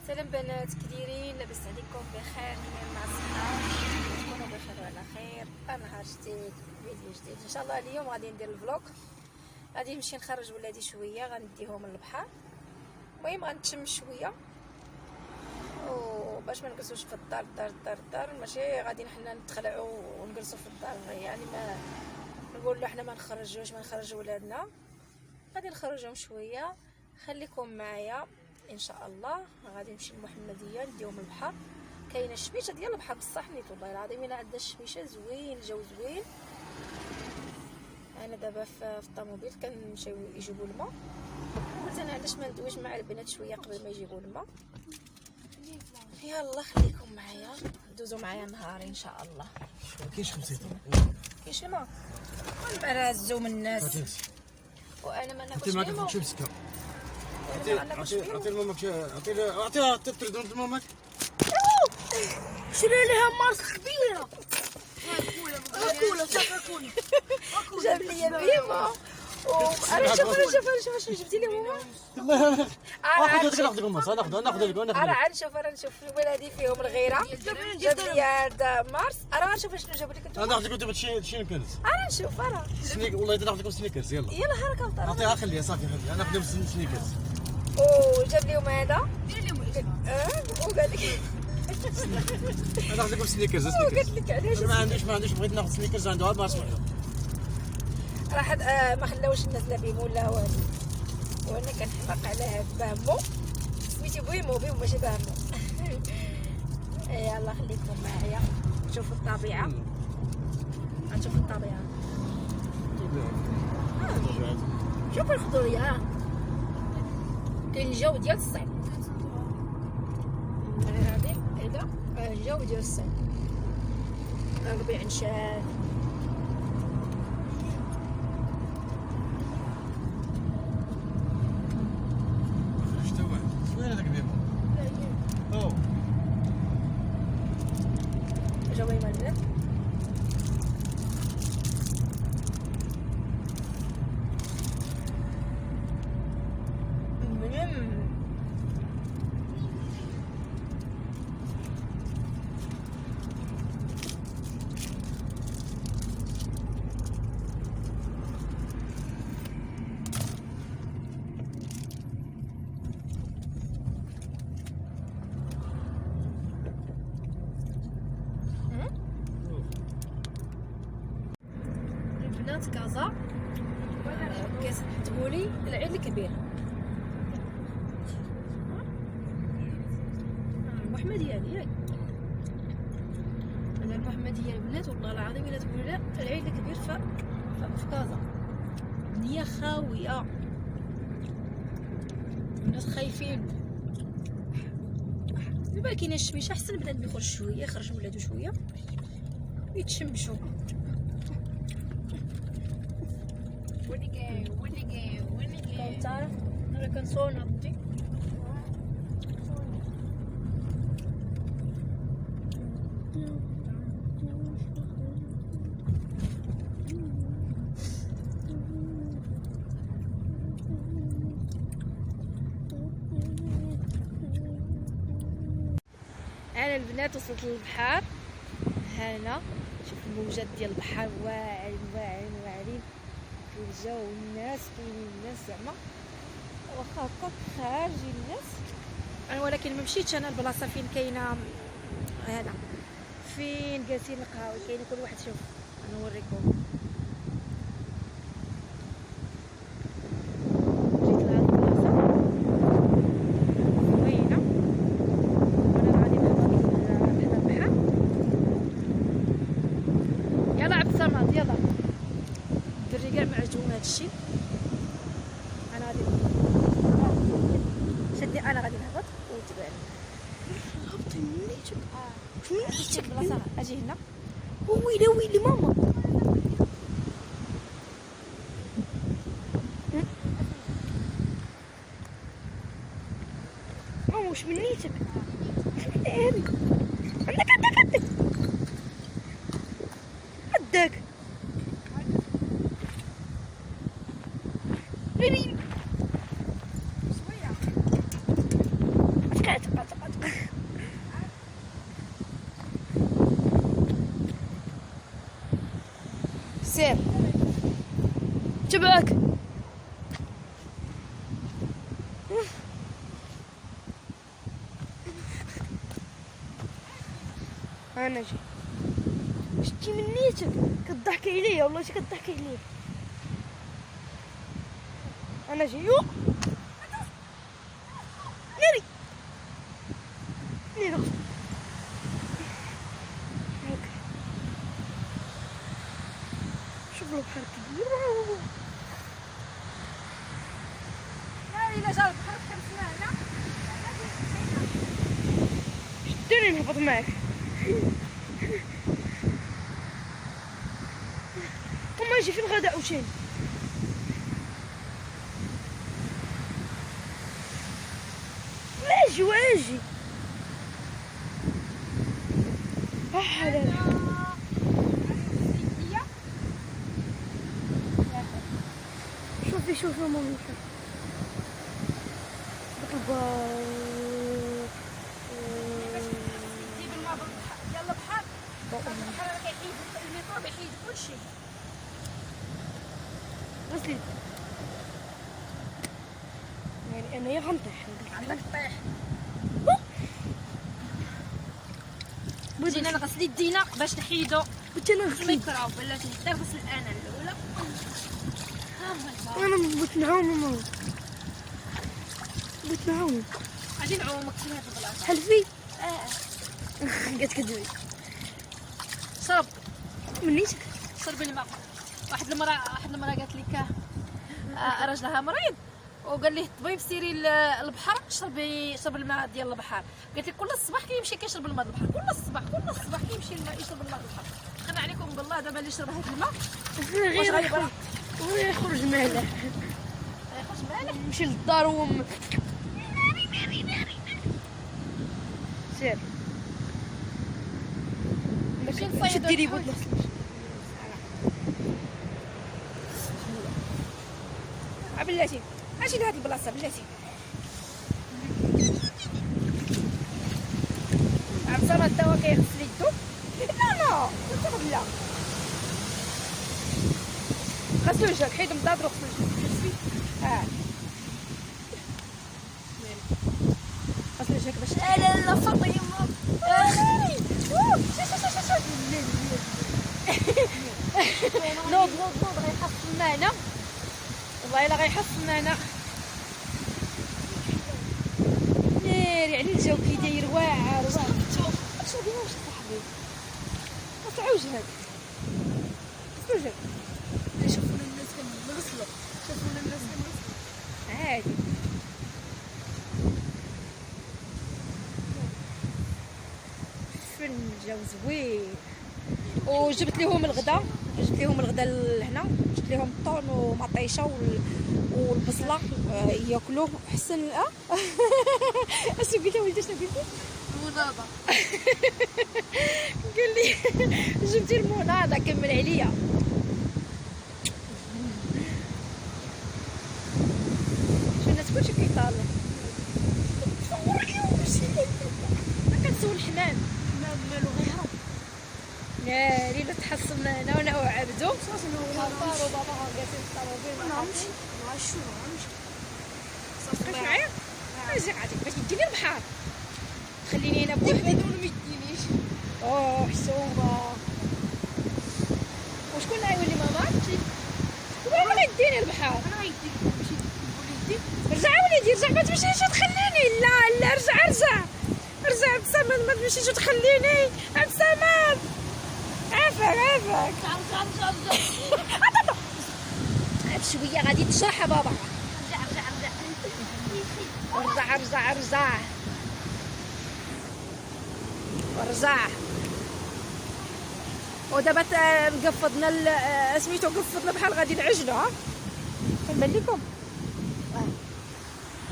سلام بنات، كديرين؟ لاباس عليكم؟ بخير؟ مع الصحه، تكونوا بخير وعلى خير. نهار جديد، فيديو جديد ان شاء الله. اليوم غادي ندير الفلوق، غادي نمشي نخرج ولادي شويه، غنديهم للبحر. المهم غنتشم شويه وباش ما نجلسوش في الدار. ماشي غادي حنا نتخلعوا ونجلسوا في الدار، يعني ما نقولوا حنا ما نخرج ولادنا، غادي نخرجهم شويه. خليكم معايا ان شاء الله. غادي نمشي للمحمديه نديهم البحر. كاينه الشميشه ديال البحر بصح نيت والله العظيم الا عندنا الشميشه زوين، الجو زوين. انا دابا في الطوموبيل كنمشيو يجيبوا الماء. قلت انا علاش ما ندويش مع البنات شويه قبل ما يجيبوا الماء. يلا خليكم معايا، دوزوا معايا نهار ان شاء الله. كاينش خمسين كاينش الماء نبرزو من الناس وانا ما ناكلش انت ما الماء. كتمشي مسكه. عطي عطيها تطرد مامك. شري لها مارس كبيره. جاب لي بيما. انا شوف جبتي لي ماما. ناخذ المارس، انا نشوف ولادي فيهم الغيره. جاب لي هذا مارس. انا نشوف شنو جابوا لك. انا ناخذ لكم شي نكنز. انا نشوف سنيك والله ناخذ لكم سنيكرز. يلا هركا وطر. عطيها خليها صافي خليها. انا ناخذ لهم سنيكرز. جاب لهم هذا. وقال لك انا ناخذ لكم سنيكرز. قلت لك علاش ما عنديش بغيت ناخذ سنيكرز عنده مارس وحده. راح ما خلاوش الناس لا بيمو لا والو، وانا كنحماق على هاد بامو سميتي بيمو ماشي بامو. يلا خليكم معايا نشوفوا الطبيعه. غنشوفوا الطبيعه. شوفوا الخضوريه. كاين الجو ديال الصيف. هذه هذا الجو ديال الصيف. ربيع نشاف. وين هذاك بيبو؟ جوي مالك. بنات كازا كتبولي العيد الكبير. المحمدية ياك انا المحمدية البنات والله العظيم الا تقولوا لا العيد الكبير في كازا الدنيا خاوية. الناس خايفين. دابا كاينه الشميشه احسن البنات يخرج شويه، يخرج ولادو شويه يتشمشوا. تعرف انا كنصور نبضي. انا البنات وصلت للبحر. هنا شوف الموجات ديال البحر واعرين في الجو. الناس كاينين الناس زعما واخا هكا خارجين الناس. انا ولكن ما مشيتش انا البلاصه فين كاينه هنا فين جالسين القهاوي. كاينه كل واحد شوف انا نوريكم. جيت لهاد البلاصه زوينه وانا غادي نحضر البحر. يلا عبد الصمد يلا. الدري كاع ما عجبهم هادشي. انا غادي شدي انا غادي نهبط وتبعني. هبطي منيتك منيتك بلاصه. اجي هنا. ويلي ماما. ماما واش منيتك؟ عندك شويه. تبعك. انا جي شتي من نيتك كضحكي عليا، والله شي كضحكي عليا. انا جي يو ناري ناري هاك. شوف البحر كبير. ناري إلا جا البحر خمسنا هنا. شدوني نهبط معاك. وما نجي في الغداء عاوتاني. واجي واجي حلال. شوفي شوفي مامي داك البار. جيب الماء بالبحر ديال البحر. البحر راه كيحيد الميكروب، يحيد كلشي. غسلي يعني انايا غنطيح. عندك طيح. بغيت جينا نغسل يدينا باش نحيدو بغيت انا غسلي. الميكروب، ولا نغسل انا الاولى. انا بغيت نعوم ماما، بغيت نعوم. غادي نعومك في هاد البلاصه. حلفي قالت كدوي. شرب منيتك شرب الماء. واحد المراه قالت لك راجلها مريض، وقال ليه الطبيب سيري للبحر شربي الماء ديال البحر. قالت لك كل الصباح كيمشي كيشرب الماء البحر، كل الصباح كيمشي يشرب الماء البحر. خنا عليكم بالله دابا اللي يشرب هذا الماء واش غيبرا؟ غير يخرج مالح. يخرج مالح. يمشي للدار سير ماشي ماشي نصيدو ديري الحوت. بود بلاتي اجي لهاد البلاصه بلاتي. عم صار الدواء كيغسل يدو. لا لا غسلوا وجهك، حيد النضاضر وغسل وجهك. غسل وجهك باش لا فاطمه. نوض غيحصل معنا، والله الا غيحصل معنا. ناري يعني الجو كي داير واعر. شوفي واش صاحبي غسل وجهك، غسل وجهك. شوفونا الناس كنغسلوا، شوفونا الناس كنغسلوا عادي. الجو زوين. وجبت لهم الغدا لهنا، جبت لهم الطون ومطيشه والبصله ياكلوه حسن. اش قلتي ولدي؟ شنو قلتي؟ مناضة. قال لي جبتي المناضه كمل عليا. شو الناس كلشي كيطالع. كنسول الحمام مالو غيهرب. ناري لا تحصلنا هنا وانا وعبدو. طاروا باباها جالسين الطوموبيل. ما نعرفش شو نعرفش. بقيت معايا اجي غادي باش يديني البحر، خليني انا بوحدي. هذول ما يدينيش. اوه حسومه. وشكون اللي غيولي ماما؟ شكون اللي غيديني البحر؟ انا غيديك نمشي وليدي. رجع وليدي رجع، ما تمشيش وتخليني. لا رجع عبد الصمد، ما تمشيش وتخليني. عبد الصمد عافاك. عاد شويه غادي تشرح بابا. رجع. ودابا قفضنا سميتو قفضنا بحال غادي نعجلو. ها كنبان لكم،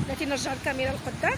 لكن نرجع الكاميرا لقدام.